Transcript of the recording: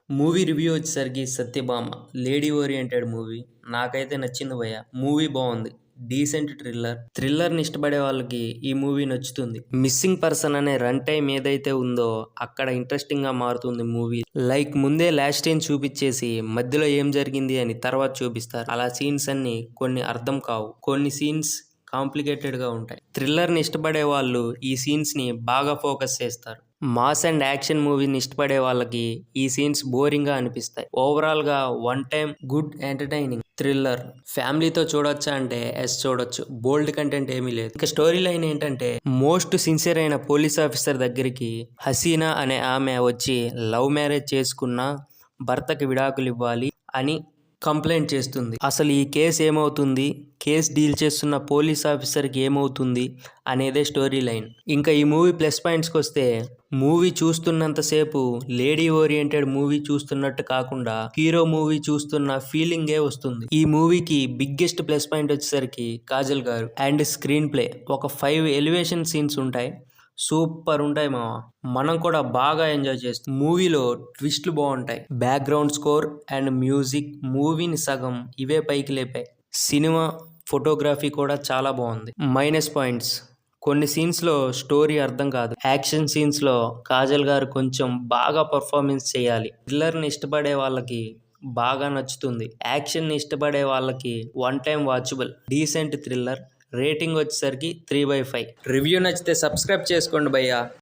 Movie review వచ్చేసరికి 'Satyabhama' lady oriented movie. నాకైతే నచ్చింది భయ్య. మూవీ బావుంది. Decent thriller. థ్రిల్లర్‌ని ఇష్టపడే వాళ్ళకి ఈ మూవీ నచ్చుతుంది. మిస్సింగ్ పర్సన్ అనే రన్ టైమ్ ఏదైతే ఉందో అక్కడ ఇంట్రెస్టింగ్‌గా మారుతుంది మూవీ. లైక్ ముందే లాస్ట్ సీన్ చూపిచ్చేసి మధ్యలో ఏం జరిగింది అని తర్వాత చూపిస్తారు. అలా సీన్స్ అన్నీ కొన్ని అర్థం కావు. కొన్ని సీన్స్ కాంప్లికేటెడ్‌గా ఉంటాయి. థ్రిల్లర్‌ని ఇష్టపడే వాళ్ళు ఈ సీన్స్‌ని బాగా ఫోకస్ చేస్తారు. మాస్ అండ్ యాక్షన్ మూవీని ఇష్టపడే వాళ్ళకి ఈ సీన్స్ బోరింగ్‌గా అనిపిస్తాయి. ఓవరాల్‌గా one time good entertaining thriller. ఫ్యామిలీతో చూడొచ్చా అంటే యెస్ చూడొచ్చు. బోల్డ్ కంటెంట్ ఏమీ లేదు. ఇక స్టోరీ లైన్ ఏంటంటే మోస్ట్ సిన్సియర్ అయిన పోలీస్ ఆఫీసర్ దగ్గరికి హసీనా అనే ఆమె వచ్చి లవ్ మ్యారేజ్ చేసుకున్న భర్తకి విడాకులు ఇవ్వాలి అని కంప్లైంట్ చేస్తుంది. అసలు ఈ కేసు ఏమవుతుంది, కేసు డీల్ చేస్తున్న పోలీస్ ఆఫీసర్కి ఏమవుతుంది అనేదే స్టోరీ లైన్. ఇంకా ఈ మూవీ ప్లస్ పాయింట్స్కి వస్తే మూవీ చూస్తున్నంతసేపు లేడీ ఓరియంటెడ్ మూవీ చూస్తున్నట్టు కాకుండా హీరో మూవీ చూస్తున్న ఫీలింగే వస్తుంది. ఈ మూవీకి బిగ్గెస్ట్ ప్లస్ పాయింట్ వచ్చేసరికి కాజల్ గారు అండ్ స్క్రీన్ ప్లే. ఒక 5 ఎలివేషన్ సీన్స్ ఉంటాయి. సూపర్ ఉంటాయి మామ. మనం కూడా బాగా ఎంజాయ్ చేస్తాం. మూవీలో ట్విస్ట్లు బాగుంటాయి. బ్యాక్గ్రౌండ్ స్కోర్ అండ్ మ్యూజిక్ మూవీని సగం ఇవే పైకి లేపాయి. సినిమా ఫోటోగ్రఫీ కూడా చాలా బాగుంది. మైనస్ పాయింట్స్ కొన్ని సీన్స్లో స్టోరీ అర్థం కాదు. యాక్షన్ సీన్స్లో కాజల్ గారు కొంచెం బాగా పర్ఫార్మెన్స్ చేయాలి. థ్రిల్లర్ని ఇష్టపడే వాళ్ళకి బాగా నచ్చుతుంది. యాక్షన్ని ఇష్టపడే వాళ్ళకి one time watchable decent thriller. Rating వచ్చేసరికి 3/5. రివ్యూ నచ్చితే సబ్స్క్రైబ్ చేసుకోండి భయ్యా.